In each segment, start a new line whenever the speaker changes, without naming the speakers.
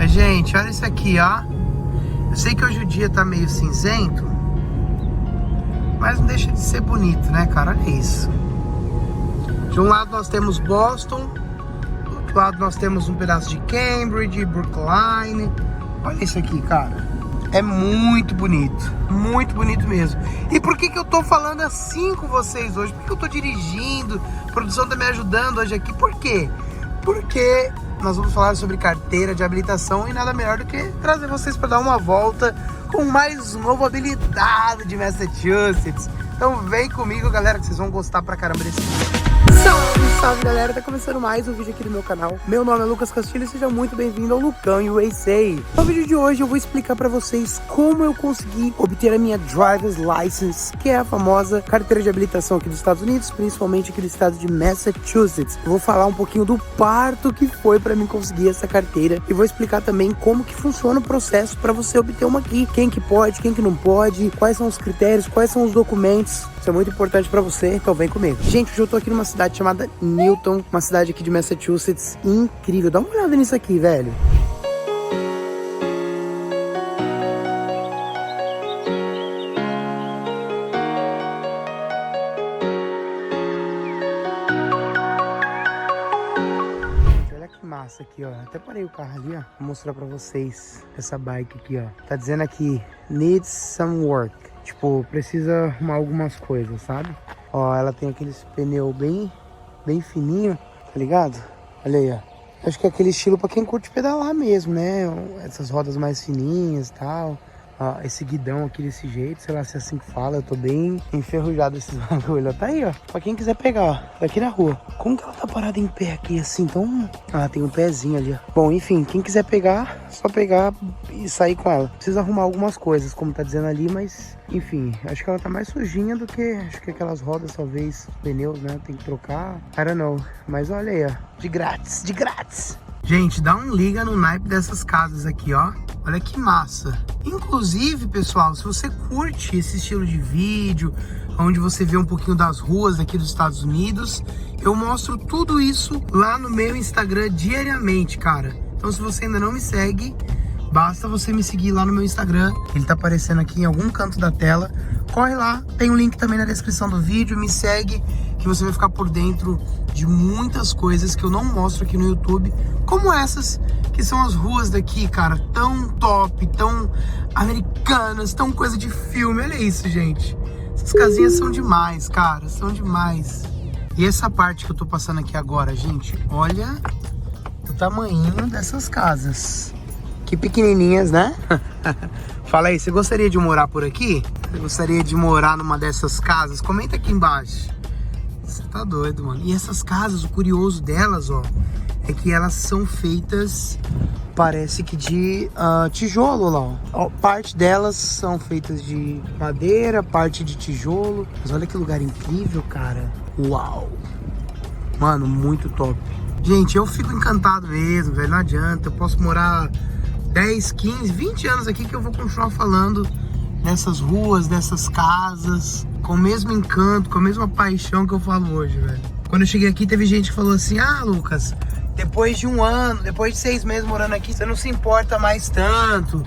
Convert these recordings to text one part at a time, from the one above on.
Mas, gente, olha isso aqui, ó. Eu sei que hoje o dia tá meio cinzento, mas não deixa de ser bonito, né, cara? Olha isso. De um lado nós temos Boston, do outro lado nós temos um pedaço de Cambridge, Brookline. Olha isso aqui, cara. É muito bonito mesmo. E por que eu tô falando assim com vocês hoje? Por que eu tô dirigindo? A produção tá me ajudando hoje aqui. Por quê? Porque nós vamos falar sobre carteira de habilitação e nada melhor do que trazer vocês para dar uma volta com mais um novo habilitado de Massachusetts. Então vem comigo, galera, que vocês vão gostar pra caramba desse vídeo. Salve galera, tá começando mais um vídeo aqui do meu canal. Meu nome é Lucas Castilho e seja muito bem-vindo ao Lucão USA. No vídeo de hoje eu vou explicar pra vocês como eu consegui obter a minha Driver's License, que é a famosa carteira de habilitação aqui dos Estados Unidos, principalmente aqui do estado de Massachusetts. Eu vou falar um pouquinho do parto que foi pra mim conseguir essa carteira e vou explicar também como que funciona o processo pra você obter uma aqui. Quem que pode, quem que não pode, quais são os critérios, quais são os documentos. Isso é muito importante pra você, então vem comigo. Gente, hoje eu tô aqui numa cidade chamada Newton, uma cidade aqui de Massachusetts incrível. Dá uma olhada nisso aqui, velho. Olha que massa aqui, ó. Até parei o carro ali, ó. Vou mostrar pra vocês essa bike aqui, ó. Tá dizendo aqui, needs some work. Tipo, precisa arrumar algumas coisas, sabe? Ó, ela tem aqueles pneu bem fininho, tá ligado? Olha aí, ó. Acho que é aquele estilo pra quem curte pedalar mesmo, né? Essas rodas mais fininhas e tal. Ó, esse guidão aqui desse jeito, sei lá se é assim que fala. Eu tô bem enferrujado desses bagulho. Tá aí, ó. Pra quem quiser pegar, ó. Daqui na rua. Como que ela tá parada em pé aqui assim? Então... Ah, tem um pezinho ali, ó. Bom, enfim, quem quiser pegar, só pegar e sair com ela. Precisa arrumar algumas coisas, como tá dizendo ali, mas... Enfim, acho que ela tá mais sujinha do que... Acho que aquelas rodas, talvez, os pneus, né? Tem que trocar. I don't know. Mas olha aí, ó. De grátis, de grátis. Gente, dá um liga no naipe dessas casas aqui, ó. Olha que massa. Inclusive, pessoal, se você curte esse estilo de vídeo, onde você vê um pouquinho das ruas aqui dos Estados Unidos, eu mostro tudo isso lá no meu Instagram diariamente, cara. Então, se você ainda não me segue, basta você me seguir lá no meu Instagram. Ele tá aparecendo aqui em algum canto da tela. Corre lá, tem um link também na descrição do vídeo. Me segue, que você vai ficar por dentro de muitas coisas que eu não mostro aqui no YouTube, como essas, que são as ruas daqui, cara, tão top, tão americanas, tão coisa de filme. Olha isso, gente. Essas casinhas são demais, cara, são demais. E essa parte que eu tô passando aqui agora, gente, olha o tamanho dessas casas. Que pequenininhas, né? Fala aí, você gostaria de morar por aqui? Você gostaria de morar numa dessas casas? Comenta aqui embaixo. Você tá doido, mano. E essas casas, o curioso delas, ó, é que elas são feitas, parece que de tijolo lá, ó. Parte delas são feitas de madeira, parte de tijolo. Mas olha que lugar incrível, cara. Uau! Mano, muito top. Gente, eu fico encantado mesmo, velho. Não adianta, eu posso morar 10, 15, 20 anos aqui que eu vou continuar falando dessas ruas, dessas casas, com o mesmo encanto, com a mesma paixão que eu falo hoje, velho. Quando eu cheguei aqui, teve gente que falou assim: ah, Lucas, depois de um ano, depois de 6 meses morando aqui, você não se importa mais tanto.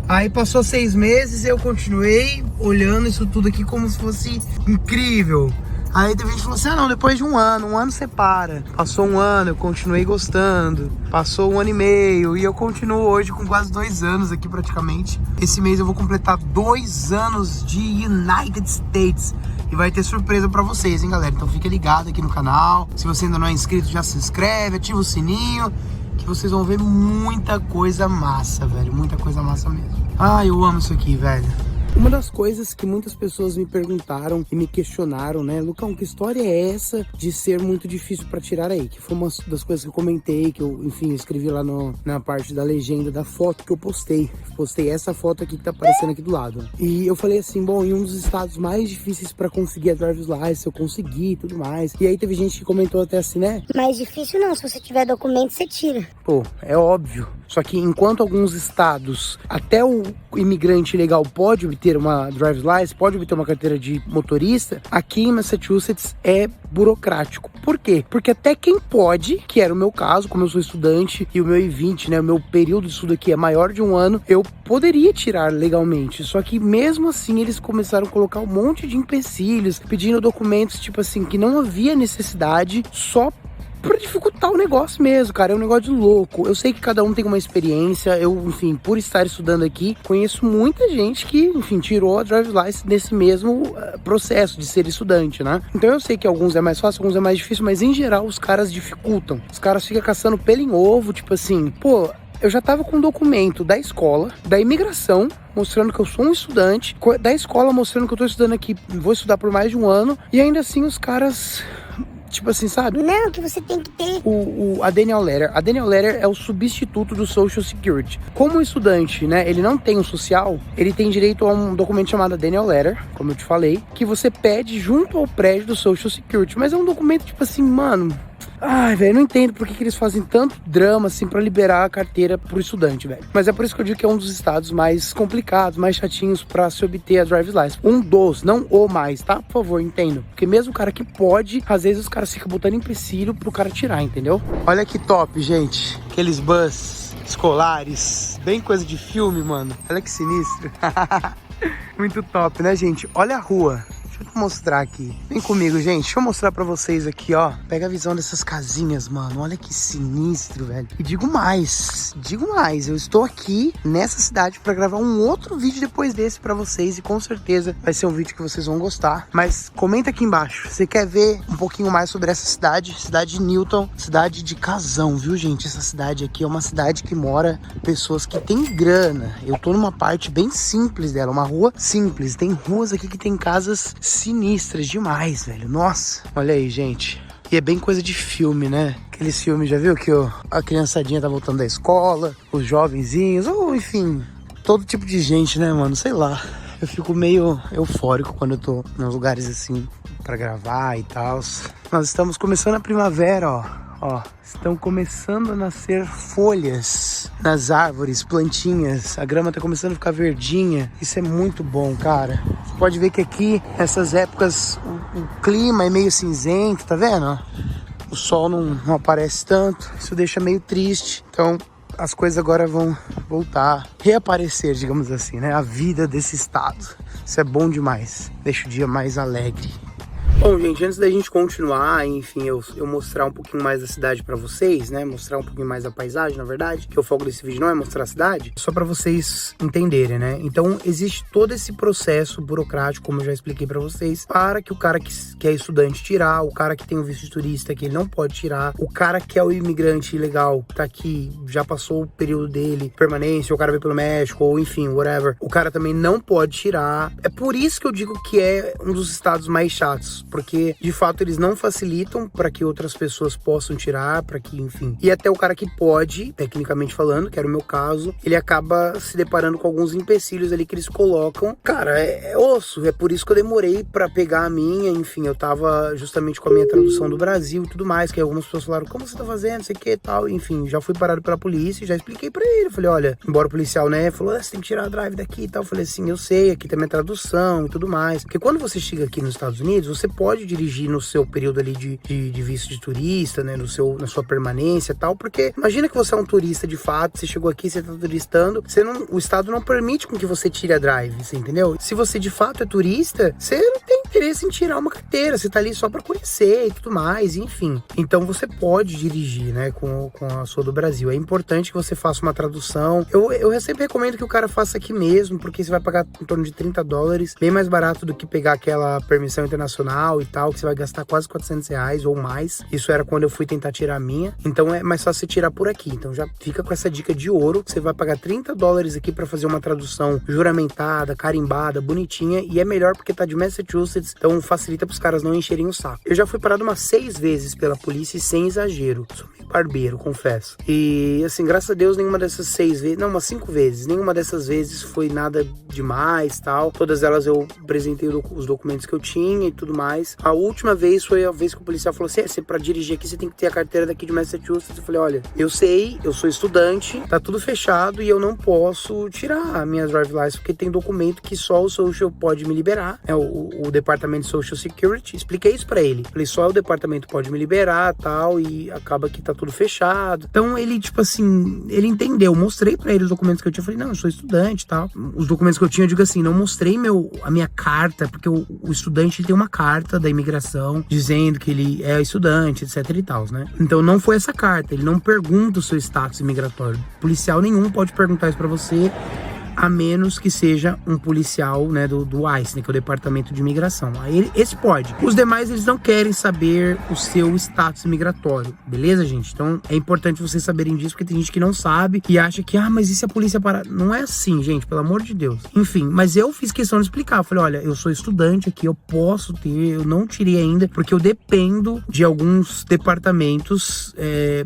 Aí passou 6 meses e eu continuei olhando isso tudo aqui como se fosse incrível. Aí teve gente que falou assim: ah não, depois de um ano você para. Passou um ano, eu continuei gostando. Passou 1 ano e meio e eu continuo hoje com quase 2 anos aqui praticamente. Esse mês eu vou completar 2 anos de United States. E vai ter surpresa pra vocês, hein, galera? Então fica ligado aqui no canal. Se você ainda não é inscrito, já se inscreve, ativa o sininho, que vocês vão ver muita coisa massa, velho. Muita coisa massa mesmo. Ah, eu amo isso aqui, velho. Uma das coisas que muitas pessoas me perguntaram e me questionaram, né? Lucão, que história é essa de ser muito difícil pra tirar aí? Que foi uma das coisas que eu comentei, que eu, enfim, escrevi lá na parte da legenda da foto que eu postei. Postei essa foto aqui que tá aparecendo aqui do lado. E eu falei assim, bom, em um dos estados mais difíceis pra conseguir a Driver's License, eu consegui e tudo mais. E aí teve gente que comentou até assim, né?
Mais difícil não, se você tiver documento, você tira.
Pô, é óbvio. Só que enquanto alguns estados, até o imigrante legal pode obter uma driver's license, pode obter uma carteira de motorista, aqui em Massachusetts é burocrático. Por quê? Porque até quem pode, que era o meu caso, como eu sou estudante e o meu I-20, né, o meu período de estudo aqui é maior de um ano, eu poderia tirar legalmente. Só que mesmo assim eles começaram a colocar um monte de empecilhos, pedindo documentos tipo assim, que não havia necessidade, só pra dificultar o negócio mesmo, cara. É um negócio de louco. Eu sei que cada um tem uma experiência. Eu, enfim, por estar estudando aqui, conheço muita gente que, enfim, tirou a driver's license nesse mesmo processo de ser estudante, né? Então eu sei que alguns é mais fácil, alguns é mais difícil, mas em geral os caras dificultam. Os caras ficam caçando pelo em ovo, tipo assim, pô, eu já tava com um documento da escola, da imigração, mostrando que eu sou um estudante, da escola mostrando que eu tô estudando aqui, vou estudar por mais de um ano, e ainda assim os caras, tipo assim, sabe?
Não, que você tem que ter
A Daniel Letter. A Daniel Letter é o substituto do Social Security. Como estudante, né, ele não tem um social, ele tem direito a um documento chamado Daniel Letter, como eu te falei, que você pede junto ao prédio do Social Security. Mas é um documento, tipo assim, mano... Ai, velho, não entendo por que eles fazem tanto drama, assim, pra liberar a carteira pro estudante, velho. Mas é por isso que eu digo que é um dos estados mais complicados, mais chatinhos pra se obter a driver's license. Um dos, não o mais, tá? Por favor, entendo. Porque mesmo o cara que pode, às vezes os caras ficam botando empecilho pro cara tirar, entendeu? Olha que top, gente. Aqueles bus escolares, bem coisa de filme, mano. Olha que sinistro. Muito top, né, gente? Olha a rua. Deixa eu mostrar aqui. Vem comigo, gente. Deixa eu mostrar pra vocês aqui, ó. Pega a visão dessas casinhas, mano. Olha que sinistro, velho. E digo mais. Eu estou aqui nessa cidade pra gravar um outro vídeo depois desse pra vocês. E com certeza vai ser um vídeo que vocês vão gostar. Mas comenta aqui embaixo. Você quer ver um pouquinho mais sobre essa cidade? Cidade de Newton. Cidade de casão, viu, gente? Essa cidade aqui é uma cidade que mora pessoas que têm grana. Eu tô numa parte bem simples dela. Uma rua simples. Tem ruas aqui que tem casas sinistras demais, velho. Nossa, olha aí, gente. E é bem coisa de filme, né? Aqueles filmes, já viu que a criançadinha tá voltando da escola, os jovenzinhos, ou enfim, todo tipo de gente, né, mano? Sei lá. Eu fico meio eufórico quando eu tô nos lugares assim pra gravar e tal. Nós estamos começando a primavera, ó, estão começando a nascer folhas nas árvores, plantinhas. A grama tá começando a ficar verdinha. Isso é muito bom, cara. Você pode ver que aqui, nessas épocas, o clima é meio cinzento, tá vendo? O sol não aparece tanto. Isso deixa meio triste. Então, as coisas agora vão voltar, reaparecer, digamos assim, né? A vida desse estado. Isso é bom demais. Deixa o dia mais alegre. Bom, gente, antes da gente continuar, enfim, eu mostrar um pouquinho mais da cidade pra vocês, né? Mostrar um pouquinho mais da paisagem, na verdade, que o foco desse vídeo não é mostrar a cidade, só pra vocês entenderem, né? Então, existe todo esse processo burocrático, como eu já expliquei pra vocês, para que o cara que é estudante tirar, o cara que tem o visto de turista que ele não pode tirar, o cara que é o imigrante ilegal, tá aqui, já passou o período dele, permanência, o cara veio pelo México, ou enfim, whatever, o cara também não pode tirar. É por isso que eu digo que é um dos estados mais chatos, porque de fato eles não facilitam para que outras pessoas possam tirar, para que, enfim. E até o cara que pode, tecnicamente falando, que era o meu caso, ele acaba se deparando com alguns empecilhos ali que eles colocam. Cara, é osso, é por isso que eu demorei para pegar a minha, enfim, eu tava justamente com a minha tradução do Brasil e tudo mais, que algumas pessoas falaram, como você tá fazendo, sei o que e tal, enfim, já fui parado pela polícia, já expliquei para ele, falei, olha, embora o policial, né, falou, você tem que tirar a drive daqui e tal, eu falei assim, eu sei, aqui tem minha tradução e tudo mais, porque quando você chega aqui nos Estados Unidos, você pode dirigir no seu período ali de visto de turista, né, na sua permanência e tal, porque imagina que você é um turista de fato, você chegou aqui, você tá turistando, o estado não permite com que você tire a drive, você entendeu? Se você de fato é turista, você não tem interesse em tirar uma carteira, você tá ali só pra conhecer e tudo mais, enfim. Então você pode dirigir, né, com a sua do Brasil. É importante que você faça uma tradução. Eu sempre recomendo que o cara faça aqui mesmo, porque você vai pagar em torno de $30, bem mais barato do que pegar aquela permissão internacional e tal, que você vai gastar quase R$400 ou mais. Isso era quando eu fui tentar tirar a minha. Então é mais fácil você tirar por aqui. Então já fica com essa dica de ouro. Você vai pagar $30 aqui pra fazer uma tradução juramentada, carimbada, bonitinha. E é melhor porque tá de Massachusetts, Massachusetts, então facilita pros caras não encherem o saco. Eu já fui parado umas 6 vezes pela polícia e sem exagero. Sou meio barbeiro, confesso. E assim, graças a Deus, nenhuma dessas 6 vezes, não, umas 5 vezes, nenhuma dessas vezes foi nada demais, tal. Todas elas eu apresentei os documentos que eu tinha e tudo mais. A última vez foi a vez que o policial falou assim, você pra dirigir aqui, você tem que ter a carteira daqui de Massachusetts. Eu falei, olha, eu sei, eu sou estudante, tá tudo fechado e eu não posso tirar a minha drive license, porque tem documento que só o Social pode me liberar, é o Departamento de Social Security. Expliquei isso pra ele. Falei, só o departamento pode me liberar, tal, e acaba que tá tudo fechado. Então ele, tipo assim, ele entendeu. Mostrei pra ele os documentos que eu tinha. Falei, não, eu sou estudante, tal. Os documentos que eu tinha, eu digo assim, não mostrei a minha carta, porque o estudante, ele tem uma carta da imigração dizendo que ele é estudante, etc e tal, né? Então não foi essa carta. Ele não pergunta o seu status imigratório. Policial nenhum pode perguntar isso pra você, a menos que seja um policial, né, do ICE, né, que é o Departamento de Imigração. Aí esse pode. Os demais, eles não querem saber o seu status migratório, beleza, gente? Então é importante vocês saberem disso, porque tem gente que não sabe e acha que, mas e se a polícia parar? Não é assim, gente, pelo amor de Deus. Enfim, mas eu fiz questão de explicar. Eu falei, olha, eu sou estudante aqui, eu posso ter, eu não tirei ainda, porque eu dependo de alguns departamentos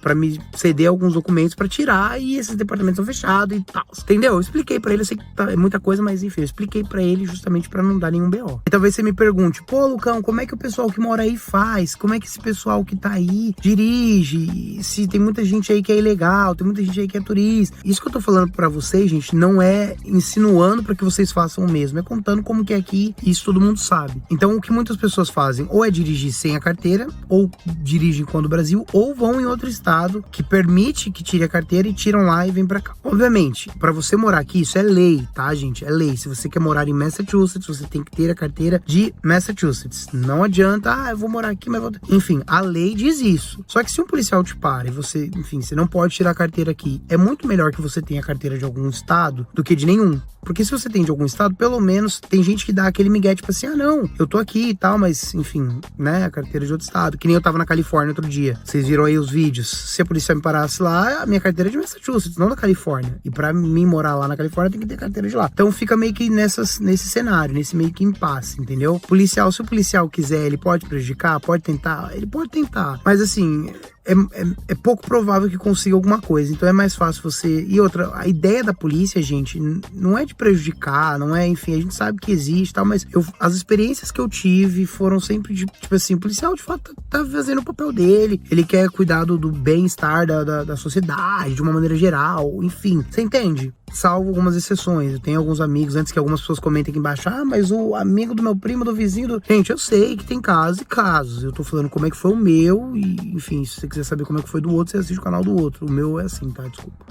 pra me ceder alguns documentos pra tirar, e esses departamentos são fechados e tal, entendeu? Eu expliquei pra ele. Eu sei que é muita coisa, mas enfim, eu expliquei pra ele justamente pra não dar nenhum BO. E talvez você me pergunte, pô, Lucão, como é que o pessoal que mora aí faz? Como é que esse pessoal que tá aí dirige? Se tem muita gente aí que é ilegal, tem muita gente aí que é turista. Isso que eu tô falando pra vocês, gente, não é insinuando pra que vocês façam o mesmo, é contando como que é aqui, e isso todo mundo sabe. Então, o que muitas pessoas fazem, ou é dirigir sem a carteira, ou dirigem quando o Brasil, ou vão em outro estado que permite que tire a carteira e tiram lá e vem pra cá. Obviamente, pra você morar aqui, isso é lei, tá, gente? É lei. Se você quer morar em Massachusetts, você tem que ter a carteira de Massachusetts. Não adianta, eu vou morar aqui, mas vou... Enfim, a lei diz isso. Só que se um policial te para e você, enfim, você não pode tirar a carteira aqui, é muito melhor que você tenha a carteira de algum estado do que de nenhum. Porque se você tem de algum estado, pelo menos tem gente que dá aquele migué, tipo assim, não, eu tô aqui e tal, mas, enfim, né, a carteira de outro estado. Que nem eu tava na Califórnia outro dia. Vocês viram aí os vídeos. Se a polícia me parasse lá, a minha carteira é de Massachusetts, não da Califórnia. E pra mim morar lá na Califórnia, tem que ter carteira de lá. Então fica meio que nesse cenário, nesse meio que impasse, entendeu? Policial, se o policial quiser, ele pode prejudicar, pode tentar, ele pode tentar. Mas assim, é pouco provável que consiga alguma coisa. Então é mais fácil você... E outra, a ideia da polícia, gente, não é de prejudicar, não é, enfim, a gente sabe que existe e tal, mas as experiências que eu tive foram sempre de, tipo assim, o policial de fato tá fazendo o papel dele, ele quer cuidar do bem-estar da sociedade, de uma maneira geral, enfim, você entende? Salvo algumas exceções. Eu tenho alguns amigos, antes que algumas pessoas comentem aqui embaixo, mas o amigo do meu primo, do vizinho... Gente, eu sei que tem casos e casos. Eu tô falando como é que foi o meu e, enfim, se você quiser saber como é que foi do outro, você assiste o canal do outro. O meu é assim, tá? Desculpa.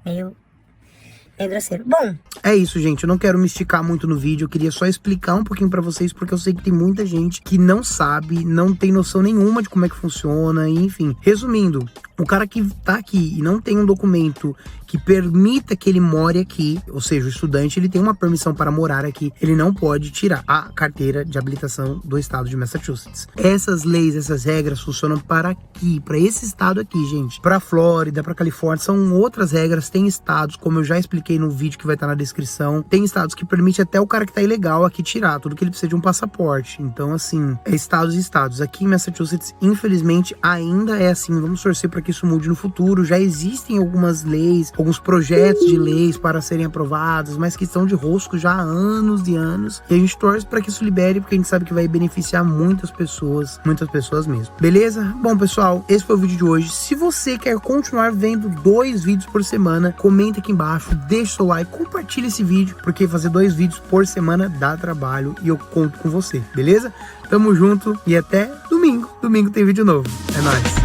Meio grosseiro. Bom,
é isso, gente. Eu não quero me esticar muito no vídeo. Eu queria só explicar um pouquinho pra vocês, porque eu sei que tem muita gente que não sabe, não tem noção nenhuma de como é que funciona, e, enfim. Resumindo, o cara que tá aqui e não tem um documento que permita que ele more aqui, ou seja, o estudante, ele tem uma permissão para morar aqui, ele não pode tirar a carteira de habilitação do estado de Massachusetts. Essas leis, essas regras funcionam para aqui, para esse estado aqui, gente. Para Flórida, para Califórnia, são outras regras. Tem estados, como eu já expliquei no vídeo que vai estar na descrição, tem estados que permite até o cara que tá ilegal aqui tirar, tudo que ele precisa de um passaporte. Então, assim, é estados e estados. Aqui em Massachusetts, infelizmente, ainda é assim. Vamos torcer para que isso mude no futuro. Já existem algumas leis, alguns projetos de leis para serem aprovados, mas que estão de rosco já há anos e anos. E a gente torce para que isso libere, porque a gente sabe que vai beneficiar muitas pessoas mesmo. Beleza? Bom, pessoal, esse foi o vídeo de hoje. Se você quer continuar vendo 2 vídeos por semana, comenta aqui embaixo, deixa o like, compartilha esse vídeo, porque fazer 2 vídeos por semana dá trabalho e eu conto com você, beleza? Tamo junto e até domingo. Domingo tem vídeo novo. É nóis.